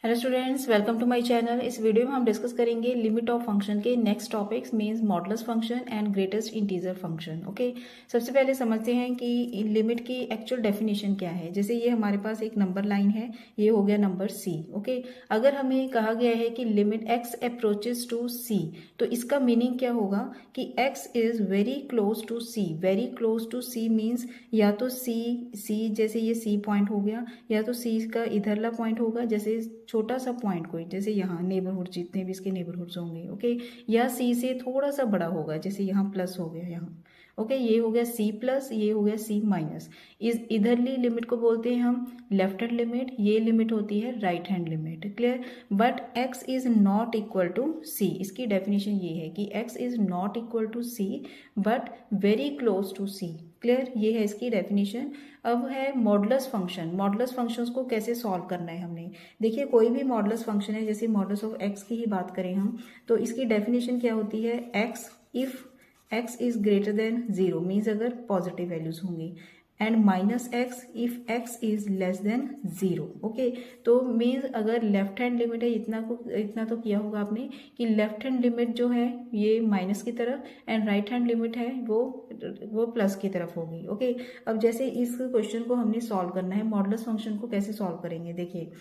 Hello students, welcome to my channel. इस video में हम डिस्कस करेंगे लिमिट ऑफ फंक्शन के next topics means modulus function and greatest integer function. Okay, सबसे पहले समझते हैं कि लिमिट की एक्चुअल डेफिनेशन क्या है। जैसे ये हमारे पास एक नंबर लाइन है, ये हो गया नंबर सी। ओके, अगर हमें कहा गया है कि limit x approaches to C, तो इसका मीनिंग क्या होगा कि x is very close to C. Very close to C means या तो सी जैसे ये सी पॉइंट हो गया, या तो सी का इधरला पॉइंट होगा जैसे छोटा सा पॉइंट कोई, जैसे यहाँ नेबरहुड जितने भी इसके नेबरहुड्स होंगे। ओके, या सी से थोड़ा सा बड़ा होगा, जैसे यहाँ प्लस हो गया यहाँ। ओके, ये हो गया सी प्लस, ये हो गया सी माइनस। इस इधरली लिमिट को बोलते हैं हम लेफ्ट हैंड लिमिट, ये लिमिट होती है right hand limit. Clear. But x is not equal to C, इसकी डेफिनेशन ये है कि x is not equal to C but very close to C. Clear, ये है इसकी डेफिनेशन। अब है मॉडुलस फंक्शन। मॉडुलस फंक्शंस को कैसे सॉल्व करना है हमने। देखिए, कोई भी मॉडुलस फंक्शन है, जैसे मॉडुलस ऑफ एक्स की ही बात करें हम, तो इसकी डेफिनेशन क्या होती है, x if x is greater than zero means अगर पॉजिटिव वैल्यूज होंगी, and minus x if x is less than zero. Okay, तो मीन्स अगर लेफ्ट हैंड लिमिट है, इतना तो किया होगा आपने कि लेफ्ट हैंड लिमिट जो है ये माइनस की तरफ, एंड राइट हैंड लिमिट है वो प्लस की तरफ होगी। ओके, अब जैसे इस क्वेश्चन को हमने सॉल्व करना है, मॉडुलस फंक्शन को कैसे सॉल्व करेंगे। देखिए,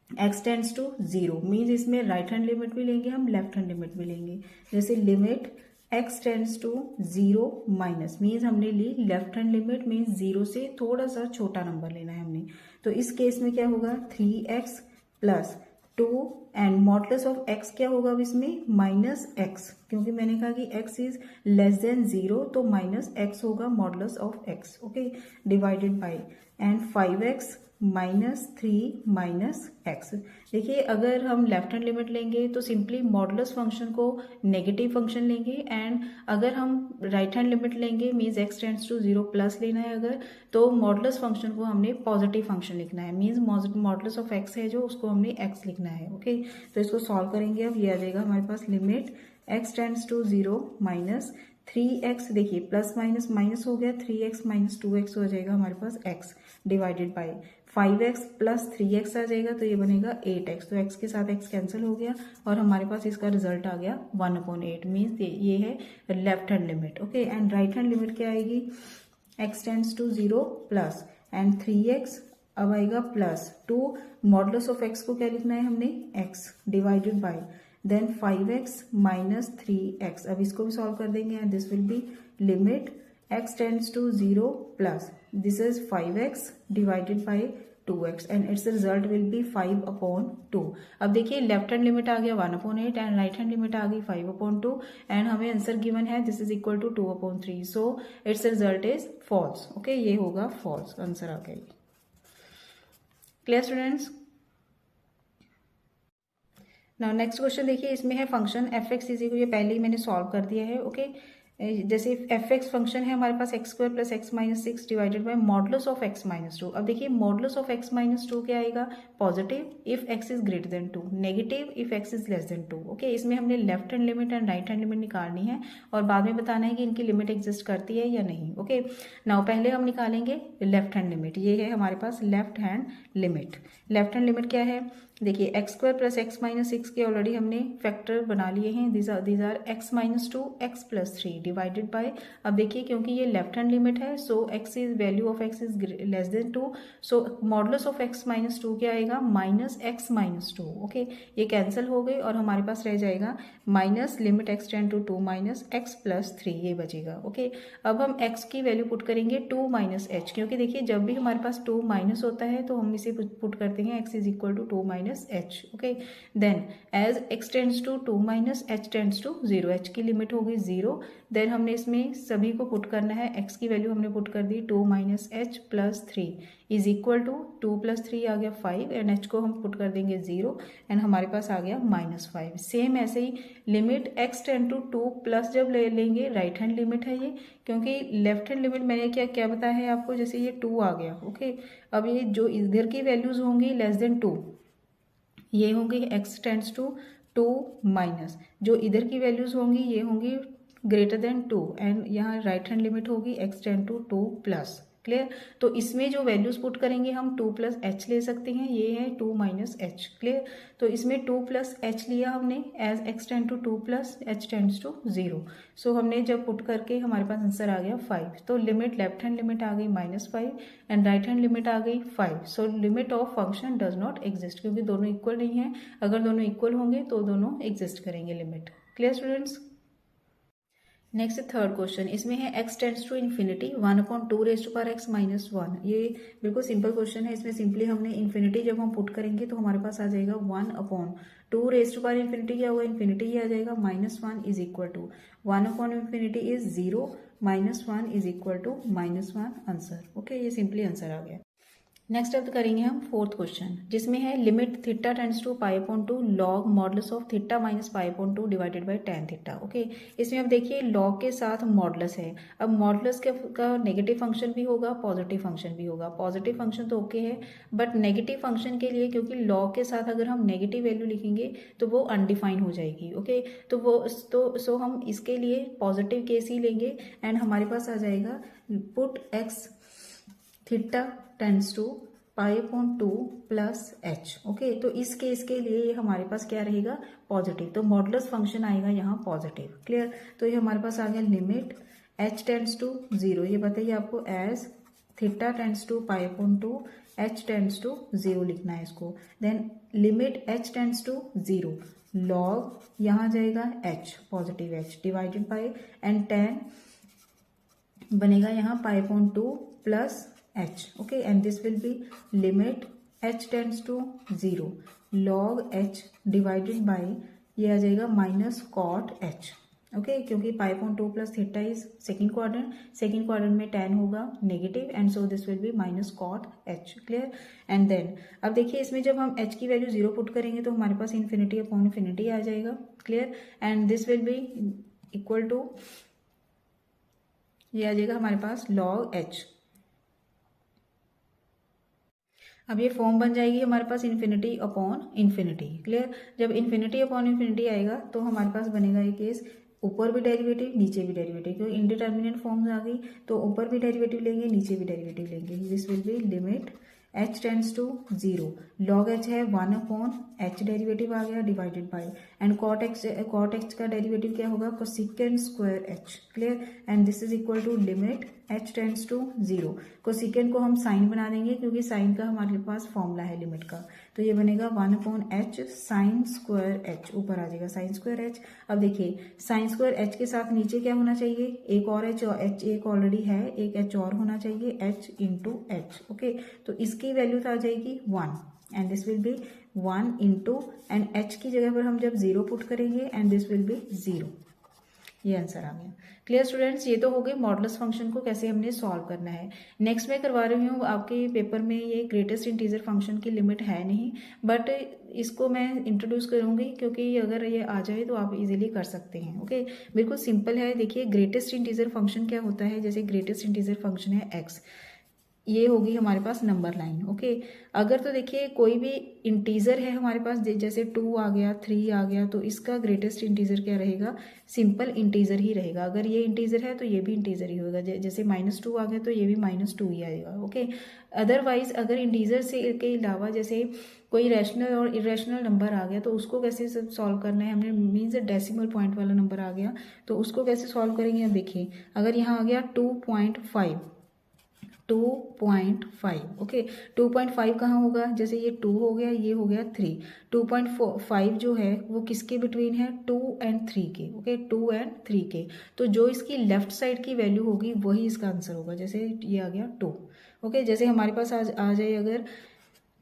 x tends to zero means इसमें राइट हैंड लिमिट भी लेंगे हम, लेफ्ट हैंड लिमिट भी लेंगे। जैसे limit x tends to zero minus means हमने ली left hand limit, means zero से थोड़ा सा छोटा नंबर लेना है हमने। तो इस केस में क्या होगा, 3x plus 2 and modulus of x क्या होगा अब इसमें, माइनस एक्स, क्योंकि मैंने कहा कि x is less than zero, तो माइनस एक्स होगा modulus of x। Okay, divided by and 5x minus 3 minus x. देखिए, अगर हम लेफ्ट हैंड लिमिट लेंगे तो सिंपली मॉडुलस फंक्शन को नेगेटिव फंक्शन लेंगे, एंड अगर हम राइट हैंड लिमिट लेंगे means x tends to zero plus लेना है अगर, तो मॉडुलस फंक्शन को हमने पॉजिटिव फंक्शन लिखना है, मीन्स मॉडुलस ऑफ एक्स है जो, उसको हमने एक्स लिखना है। ओके, तो इसको सॉल्व करेंगे। अब ये आ जाएगा हमारे पास limit x tends to zero minus 3x, देखिए प्लस माइनस माइनस हो गया, 3x माइनस 2x हो जाएगा हमारे पास x, divided bye 5x plus 3x आ जाएगा, तो ये बनेगा 8x, तो x के साथ x कैंसिल हो गया और हमारे पास इसका रिजल्ट आ गया 1/8 मीन्स ये है left hand limit. Okay, and right hand limit क्या आएगी, x tends to zero plus and 3x, अब आएगा प्लस 2, मॉडुलस ऑफ x को क्या लिखना है हमने, x, divided by then 5x minus 3x। अब इसको भी सॉल्व कर देंगे and this will be limit x tends to zero plus this is 5x divided by 2x and its result will be 5/2। अब देखिए, लेफ्ट हैंड लिमिट आ गया 1/8 and right hand limit आ गई 5/2, एंड हमें आंसर गिवन है this is equal to 2/3, so its result is false. Okay, ये होगा फॉल्स, आंसर आ गया। Clear students. ना नेक्स्ट क्वेश्चन देखिए, इसमें है function F x is equal, ये पहले ही मैंने सॉल्व कर दिया है। ओके, जैसे एफ एक्स फंक्शन है हमारे पास x square plus x minus 6 divided by modulus of x minus 2। अब देखिए, मॉडुलस ऑफ एक्स माइनस 2 क्या आएगा, positive if x is greater than 2, negative if x is less than 2। Okay, इसमें हमने left hand limit and right hand limit निकालनी है और बाद में बताना है कि इनकी लिमिट एग्जिस्ट करती है या नहीं। ओके, नाउ पहले हम निकालेंगे लेफ्ट हैंड लिमिट, ये है हमारे पास left hand limit. Left hand limit क्या है, देखिए x square plus x minus 6 के ऑलरेडी हमने फैक्टर बना लिए हैं, these are x minus 2 x plus 3 divided by, अब देखिए क्योंकि ये लेफ्ट हैंड लिमिट है so x is value of x is less than 2, so modulus of x minus 2 क्या आएगा, माइनस एक्स माइनस 2। ओके, ये कैंसिल हो गई और हमारे पास रह जाएगा minus limit x tend to 2 minus x plus 3, ये बचेगा। ओके, अब हम एक्स की वैल्यू पुट करेंगे 2 माइनस एच, क्योंकि देखिए जब भी हमारे पास 2 माइनस होता है तो हम इसे पुट करते हैं x is equal to 2 minus H. Okay, then as x tends to 2 minus H tends to 0, H की लिमिट हो गई 0, देन हमने इसमें सभी को पुट करना है, एक्स की वैल्यू हमने पुट कर दी 2 minus H plus 3 is equal to 2 plus 3 आ गया 5, एंड एच को हम पुट कर देंगे 0 एंड हमारे पास आ गया माइनस 5। सेम ऐसे ही limit x tend to 2 plus जब ले लेंगे, राइट हैंड लिमिट है ये, क्योंकि लेफ्ट हैंड लिमिट मैंने क्या बताया है आपको, जैसे ये 2 आ गया। ओके, अब ये जो इधर की वैल्यूज होंगी लेस देन 2, ये होंगी एक्स टेंड्स टू 2 माइनस, जो इधर की वैल्यूज होंगी ये होंगी ग्रेटर देन 2, एंड यहाँ राइट हैंड लिमिट होगी x tend to 2 plus. Clear. तो इसमें जो वैल्यूज पुट करेंगे हम 2 प्लस एच ले सकते हैं, ये है 2 माइनस एच। क्लियर। तो इसमें 2 प्लस एच लिया हमने as x tend to 2 plus H tends to 0। So हमने जब पुट करके हमारे पास आंसर आ गया 5। तो लिमिट लेफ्ट हैंड लिमिट आ गई -5 एंड राइट हैंड लिमिट आ गई 5। So limit of function does not exist, क्योंकि दोनों इक्वल नहीं है। अगर दोनों इक्वल होंगे तो दोनों एग्जिस्ट करेंगे limit. Clear students. Next third question, इसमें है x tends to infinity 1/2 raise to power x minus 1। ये बिल्कुल सिंपल क्वेश्चन है। इसमें सिंपली हमने इन्फिनिटी जब हम पुट करेंगे तो हमारे पास आ जाएगा 1/2 रेज़ टू पावर इन्फिनिटी क्या होगा, इन्फिनिटी ही आ जाएगा। -1 इज इक्वल टू 1/इन्फिनिटी is 0, -1 is equal to -1 answer. Okay, ये सिंपली आंसर आ गया। नेक्स्ट अब करेंगे हम फोर्थ क्वेश्चन, जिसमें है limit theta tends to π/2 log modulus of theta minus π/2 divided by tan theta. Okay, इसमें अब देखिए लॉग के साथ मॉडुलस है। अब मॉडुलस का नेगेटिव फंक्शन भी होगा, पॉजिटिव फंक्शन भी होगा। पॉजिटिव फंक्शन तो ओके है, बट नेगेटिव फंक्शन के लिए, क्योंकि लॉग के साथ अगर हम नेगेटिव वैल्यू लिखेंगे तो वो अनडिफाइंड हो जाएगी। ओके, तो वो सो हम इसके लिए पॉजिटिव केस ही लेंगे एंड हमारे पास आ जाएगा put x theta tends to π/2 plus h. Okay, तो इस केस के लिए ये हमारे पास क्या रहेगा, पॉजिटिव। तो मॉडुलस फंक्शन आएगा यहाँ पॉजिटिव। क्लियर। तो ये हमारे पास आ गया लिमिट h टेंड्स टू 0। ये बताइए आपको as theta tends to π/2 h tends to 0 लिखना है इसको। Then limit h tends to 0 log यहाँ जाएगा h positive h divided by and tan बनेगा यहाँ π/2 plus h। okay, and this will be limit h tends to 0 log h divided by ये आ जाएगा माइनस कॉट h। ओके, क्योंकि π/2 plus theta is second quadrant में tan होगा negative and so this will be minus cot h। Clear. And then अब देखिए इसमें जब हम h की वैल्यू 0 पुट करेंगे तो हमारे पास इन्फिनिटी अपॉन इन्फिनिटी आ जाएगा। Clear. And this will be equal to ये आ जाएगा हमारे पास log h। अब ये फॉर्म बन जाएगी हमारे पास इन्फिनिटी अपॉन इन्फिनिटी। क्लियर। जब इन्फिनिटी अपॉन इन्फिनिटी आएगा तो हमारे पास बनेगा ये केस ऊपर भी डेरिवेटिव नीचे भी डेरिवेटिव, क्योंकि इंडिटर्मिनेट फॉर्म्स आ गई तो ऊपर भी डेरिवेटिव लेंगे नीचे भी डेरिवेटिव लेंगे। This will be limit h tends to 0 log h है 1/h डेरिवेटिव आ गया divided by and cot x का डेरिवेटिव क्या होगा, cosecant square h। Clear. And this is equal to limit h tends to 0। Cosecant को हम sign बना देंगे क्योंकि साइन का हमारे पास फॉर्मूला है लिमिट का। तो ये बनेगा 1/h साइन स्क्वायर h, ऊपर आ जाएगा साइन स्क्वायर h। अब देखिए साइन स्क्वायर h के साथ नीचे क्या होना चाहिए, एक और h, और h एक ऑलरेडी है, एक h और होना चाहिए h इंटू h। ओके, तो इसकी वैल्यू तो आ जाएगी 1 and this will B 1 into and h की जगह पर हम जब 0 पुट करेंगे एंड दिस विल बी 0। ये आंसर आ गया। क्लियर स्टूडेंट्स, ये तो हो गई मॉडुलस फंक्शन को कैसे हमने सॉल्व करना है। नेक्स्ट मैं करवा रही हूँ आपके पेपर में ये ग्रेटेस्ट इंटीजर फंक्शन की लिमिट है नहीं, बट इसको मैं इंट्रोड्यूस करूँगी क्योंकि अगर ये आ जाए तो आप इजीली कर सकते हैं। ओके, बिल्कुल सिंपल है। देखिए ग्रेटेस्ट इंटीजर फंक्शन क्या होता है, जैसे ग्रेटेस्ट इंटीजर फंक्शन है x, ये होगी हमारे पास नंबर लाइन। ओके, अगर तो देखिए कोई भी इंटीजर है हमारे पास, जैसे 2 आ गया 3 आ गया, तो इसका ग्रेटेस्ट इंटीजर क्या रहेगा, सिंपल इंटीजर ही रहेगा। अगर ये इंटीजर है तो ये भी इंटीजर ही होगा, जैसे -2 आ गया तो ये भी -2 ही आएगा। ओके, अदरवाइज अगर इंटीजर से के अलावा जैसे कोई रैशनल और इरेशनल नंबर आ गया तो उसको कैसे सॉल्व करना है, हमने मीन्स डेसिमल पॉइंट वाला नंबर आ गया तो उसको कैसे सॉल्व करेंगे। अब देखिए अगर यहाँ आ गया 2.5, ओके, 2.5 कहाँ होगा, जैसे ये 2 हो गया, ये हो गया 3, 2.5 जो है वो किसके बिटवीन है, 2 और 3 के। ओके, 2 और 3 के, तो जो इसकी लेफ्ट साइड की वैल्यू होगी वही इसका आंसर होगा। जैसे ये आ गया 2। ओके, जैसे हमारे पास आ जाए अगर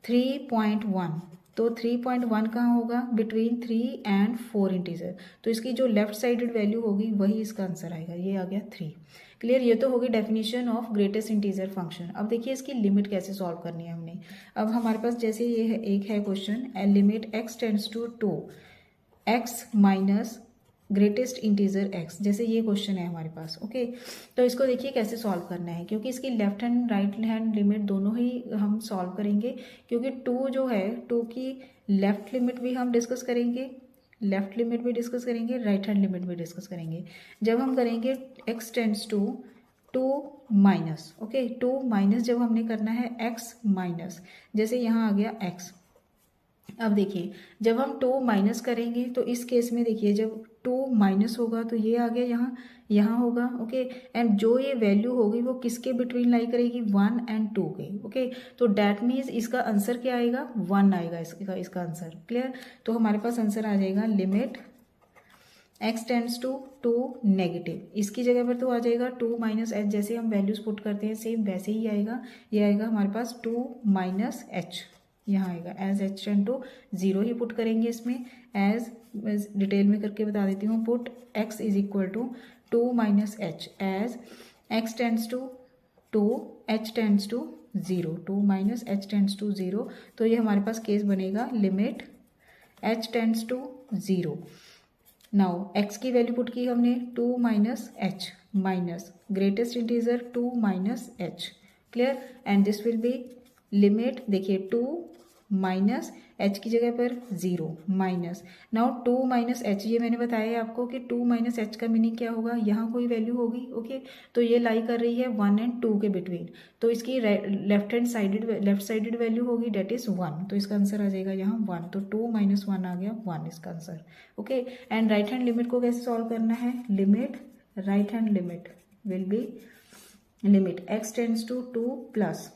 3.1, तो 3.1 कहाँ होगा, बिटवीन 3 और 4 इंटीजर, तो इसकी जो लेफ्ट साइडेड वैल्यू होगी वही इसका आंसर आएगा। ये आ गया 3। क्लियर, ये तो होगी definition of greatest integer function. अब देखिए इसकी लिमिट कैसे सॉल्व करनी है हमने। अब हमारे पास जैसे ये है, एक है question, limit x tends to 2 x minus greatest integer x, जैसे ये क्वेश्चन है हमारे पास। ओके, तो इसको देखिए कैसे सॉल्व करना है, क्योंकि इसकी left hand right hand limit दोनों ही हम सॉल्व करेंगे, क्योंकि 2 जो है 2 की लेफ्ट लिमिट भी हम डिस्कस करेंगे, राइट हैंड लिमिट भी डिस्कस करेंगे। जब हम करेंगे x tends to two minus, okay, two minus जब हमने करना है एक्स माइनस, जैसे यहाँ आ गया एक्स। अब देखिए जब हम टू माइनस करेंगे तो इस केस में देखिए जब टू माइनस होगा तो ये आ गया यहाँ, यहाँ होगा, ओके। एंड जो ये वैल्यू होगी वो किसके बिटवीन लाई करेगी, 1 and 2 के, ओके। तो डैट मीन्स इसका आंसर क्या आएगा, 1 आएगा इसका आंसर, क्लियर। तो हमारे पास आंसर आ जाएगा limit x tends to two negative, इसकी जगह पर तो आ जाएगा टू माइनस एच, जैसे हम वैल्यूज पुट करते हैं सेम वैसे ही आएगा। ये आएगा हमारे पास टू माइनस एच, यहाँ आएगा एज एच टेंड टू 0 ही पुट करेंगे इसमें। एज डिटेल में करके बता देती हूँ, put x is equal to two minus h as x tends to two h tends to 0, two minus H tends to 0। तो ये हमारे पास केस बनेगा limit h tends to 0। Now x की वैल्यू पुट की हमने two minus h minus greatest integer two minus H, clear. And this will be limit, देखिए two minus h की जगह पर 0 minus, now two minus h, ये मैंने बताया आपको कि टू माइनस एच का मीनिंग क्या होगा, यहाँ कोई वैल्यू होगी, ओके। तो ये लाई कर रही है 1 and 2 के बिटवीन, तो इसकी लेफ्ट साइडेड वैल्यू होगी डेट इज 1, तो इसका आंसर आ जाएगा यहाँ 1। तो टू माइनस 1 आ गया 1 इसका answer, okay. And right hand limit को कैसे सॉल्व करना है, limit right hand limit will be limit x tends to two plus,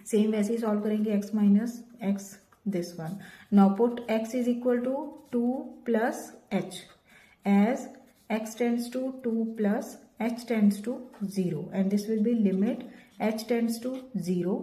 same वैसे ही सॉल्व करेंगे x minus x this one. Now put x is equal to 2 plus h as x tends to 2 plus h tends to 0, and this will be limit h tends to 0,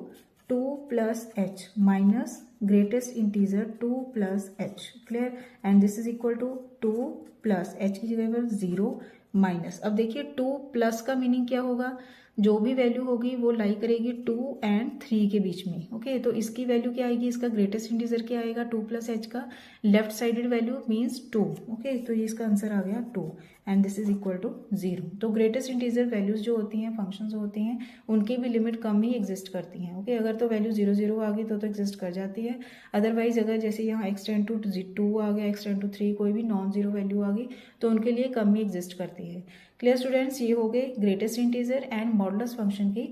2 plus h minus greatest integer 2 plus h, clear। and this is equal to 2 plus h की जगह पर 0 minus. अब देखिए 2 plus का meaning क्या होगा, जो भी वैल्यू होगी वो लाई करेगी 2 and 3 के बीच में, ओके। तो इसकी वैल्यू क्या आएगी, इसका ग्रेटेस्ट इंटीजर क्या आएगा, 2 प्लस एच का left sided value means 2, okay. तो ये इसका आंसर आ गया 2 and this is equal to 0। तो ग्रेटेस्ट इंटीजर वैल्यूज जो होती हैं, फंक्शंस होती हैं, उनकी भी लिमिट कम ही एग्जिस्ट करती हैं, ओके। अगर तो वैल्यू 0 0 आ गई तो एग्जिस्ट कर जाती है, अदरवाइज अगर जैसे यहाँ x टेंड टू 2 आ गया, x टेंड टू 3, कोई भी नॉन जीरो वैल्यू आ गई तो उनके लिए कम ही एग्जिस्ट करती है, क्लियर स्टूडेंट्स। ये हो गए greatest integer and modulus function की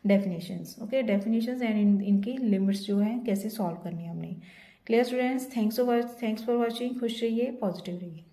डेफिनेशंस, ओके, डेफिनेशंस एंड इनकी लिमिट्स जो हैं कैसे सॉल्व करनी है हमने, clear students. Thanks for watching, खुश रहिए, पॉजिटिव रहिए।